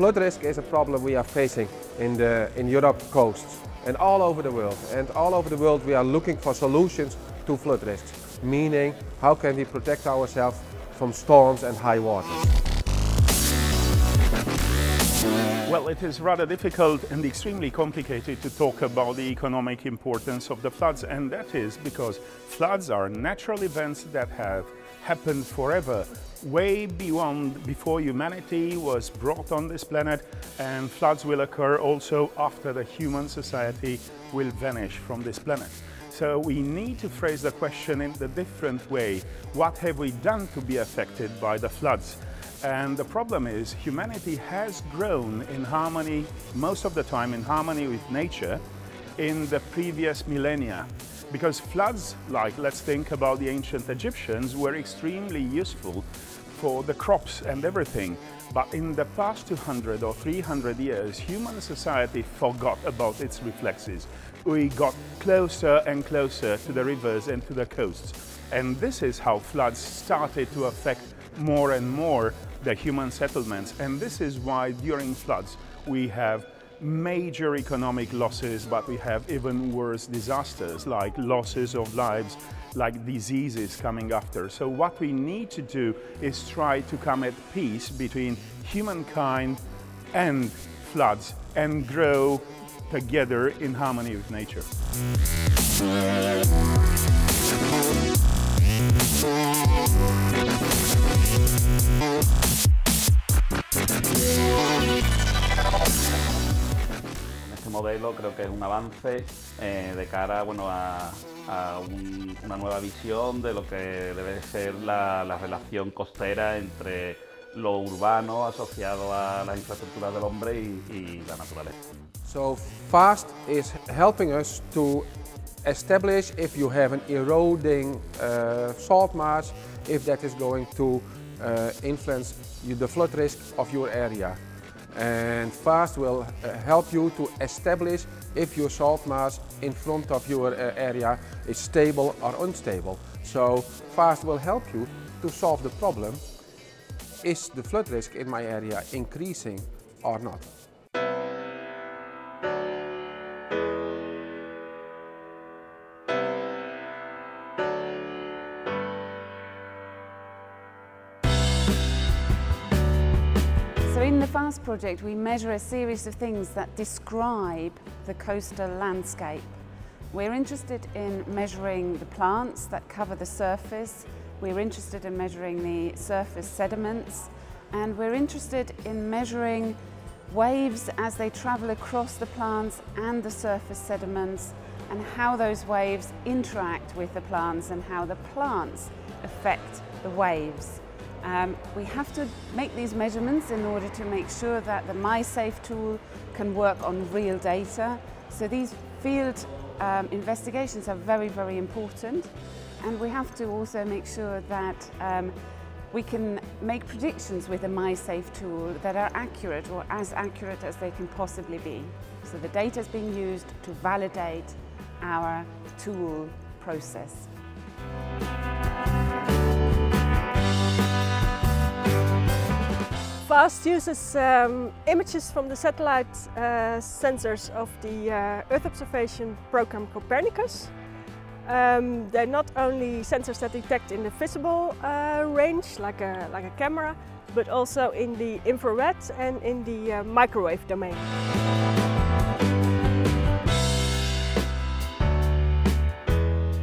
flood risk is a problem we are facing in Europe coasts and all over the world. And all over the world we are looking for solutions to flood risks, meaning how can we protect ourselves from storms and high water. Well, it is rather difficult and extremely complicated to talk about the economic importance of the floods, and that is because floods are natural events that have happened forever, way before humanity was brought on this planet, and floods will occur also after the human society will vanish from this planet. So we need to phrase the question in a different way. What have we done to be affected by the floods? And the problem is humanity has grown in harmony, most of the time in harmony with nature, in the previous millennia. Because floods, like let's think about the ancient Egyptians, were extremely useful for the crops and everything. But in the past 200 or 300 years, human society forgot about its reflexes. We got closer and closer to the rivers and to the coasts. And this is how floods started to affect more and more the human settlements. And this is why during floods we have major economic losses, but we have even worse disasters like losses of lives, like diseases coming after. So what we need to do is try to come at peace between humankind and floods and grow together in harmony with nature. Modelo creo que es un avance de cara bueno, a una nueva visión de lo que debe ser la relación costera entre lo urbano asociado a las infraestructuras del hombre y la naturaleza. So FAST is helping us to establish if you have an eroding salt marsh, if that is going to influence the flood risk of your area. And FAST will help you to establish if your salt mass in front of your area is stable or unstable. So FAST will help you to solve the problem. Is the flood risk in my area increasing or not? So in the FAST project we measure a series of things that describe the coastal landscape. We're interested in measuring the plants that cover the surface, we're interested in measuring the surface sediments, and we're interested in measuring waves as they travel across the plants and the surface sediments, and how those waves interact with the plants and how the plants affect the waves. We have to make these measurements in order to make sure that the MySafe tool can work on real data. So these field investigations are very, very important, and we have to also make sure that we can make predictions with the MySafe tool that are accurate, or as accurate as they can possibly be. So the data is being used to validate our tool process. FAST uses images from the satellite sensors of the Earth observation program Copernicus. They're not only sensors that detect in the visible range, like a camera, but also in the infrared and in the microwave domain.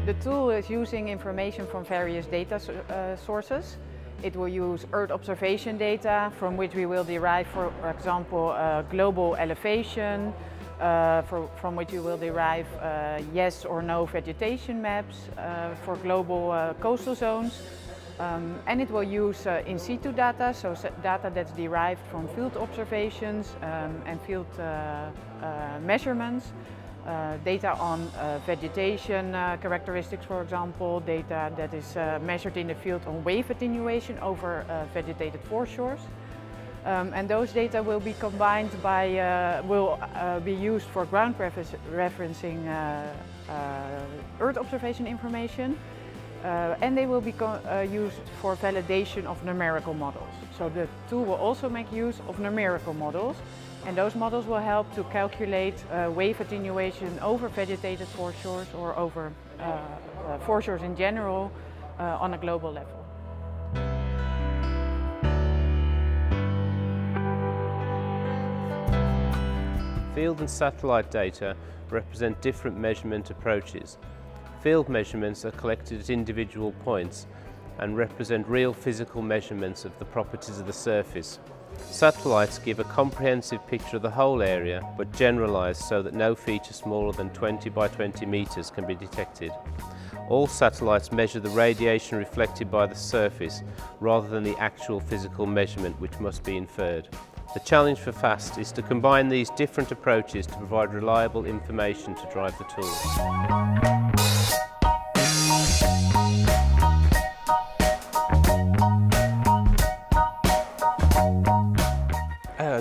The tool is using information from various data sources. It will use Earth observation data, from which we will derive, for example, global elevation, from which we will derive yes or no vegetation maps for global coastal zones. And it will use in situ data, so data that's derived from field observations and field measurements. Data on vegetation characteristics, for example, data that is measured in the field on wave attenuation over vegetated foreshores. And those data will be combined by, will be used for ground referencing Earth observation information. and they will be used for validation of numerical models. So the tool will also make use of numerical models, and those models will help to calculate wave attenuation over vegetated foreshores or over foreshores in general on a global level. Field and satellite data represent different measurement approaches. Field measurements are collected at individual points and represent real physical measurements of the properties of the surface. Satellites give a comprehensive picture of the whole area, but generalised so that no feature smaller than 20 by 20 metres can be detected. All satellites measure the radiation reflected by the surface rather than the actual physical measurement which must be inferred. The challenge for FAST is to combine these different approaches to provide reliable information to drive the tool.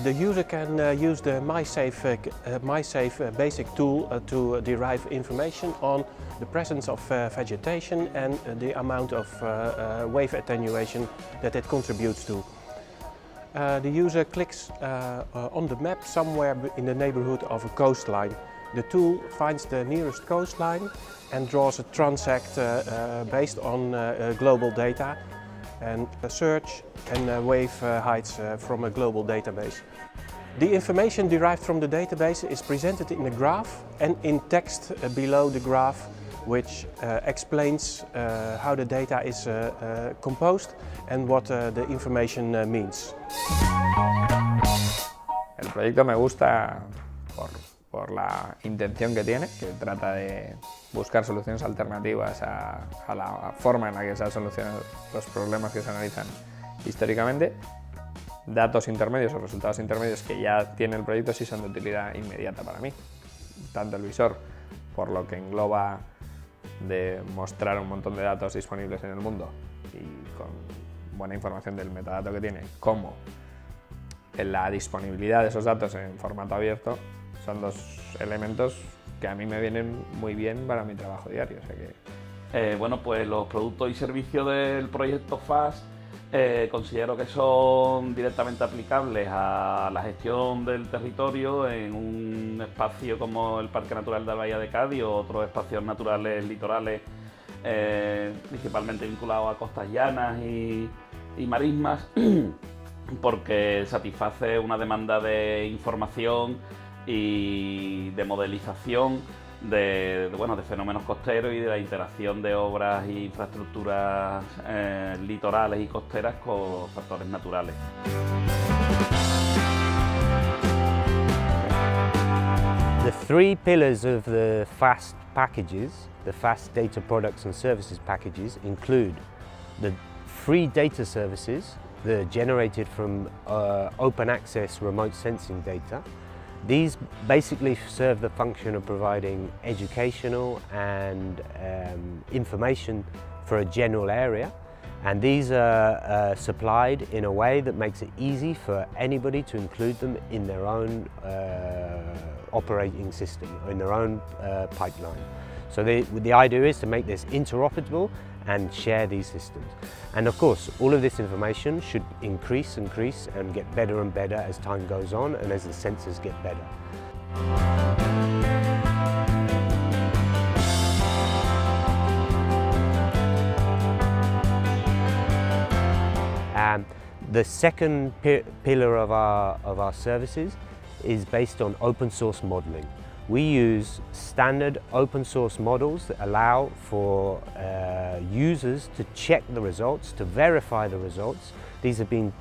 The user can use the MySafe basic tool to derive information on the presence of vegetation and the amount of wave attenuation that it contributes to. The user clicks on the map somewhere in the neighborhood of a coastline. The tool finds the nearest coastline and draws a transect based on global data and a search and wave heights from a global database. The information derived from the database is presented in a graph and in text below the graph, which explains how the data is composed and what the information means. El proyecto me gusta por la intención que tiene, que trata de buscar soluciones alternativas a la forma en la que se han solucionado los problemas que se analizan históricamente. Datos intermedios o resultados intermedios que ya tiene el proyecto sí son de utilidad inmediata para mí. Tanto el visor, por lo que engloba de mostrar un montón de datos disponibles en el mundo y con buena información del metadato que tiene, como en la disponibilidad de esos datos en formato abierto, son dos elementos que a mí me vienen muy bien para mi trabajo diario. O sea que... Bueno, pues los productos y servicios del proyecto FAST considero que son directamente aplicables a la gestión del territorio en un espacio como el Parque Natural de la Bahía de Cádiz o otros espacios naturales litorales, principalmente vinculados a costas llanas y marismas, porque satisface una demanda de información y de modelización de fenómenos costeros y de la interacción de obras e infraestructuras litorales y costeras con factores naturales. The three pillars of the FAST packages, the FAST data products and services packages, include the free data services that are generated from open access remote sensing data. These basically serve the function of providing educational and information for a general area, and these are supplied in a way that makes it easy for anybody to include them in their own operating system, in their own pipeline. So the idea is to make this interoperable and share these systems. And of course, all of this information should increase and get better and better as time goes on and as the sensors get better. The second pillar of our services is based on open source modeling. We use standard open source models that allow for users to check the results, to verify the results. These have been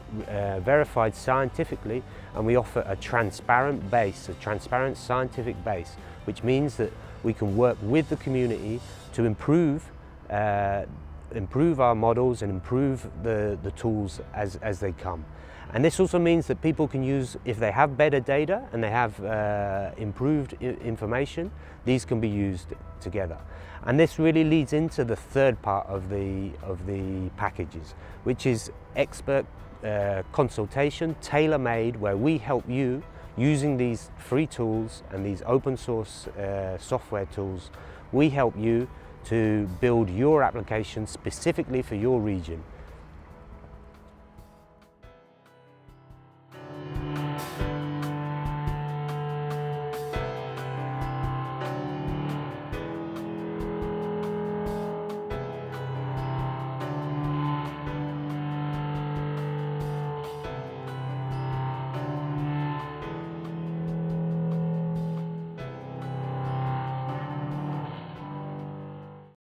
verified scientifically, and we offer a transparent base, a transparent scientific base, which means that we can work with the community to improve our models and improve the tools as they come. And this also means that people can use, if they have better data and they have improved information, these can be used together. And this really leads into the third part of the packages, which is expert consultation, tailor-made, where we help you using these free tools and these open source software tools. We help you to build your application specifically for your region.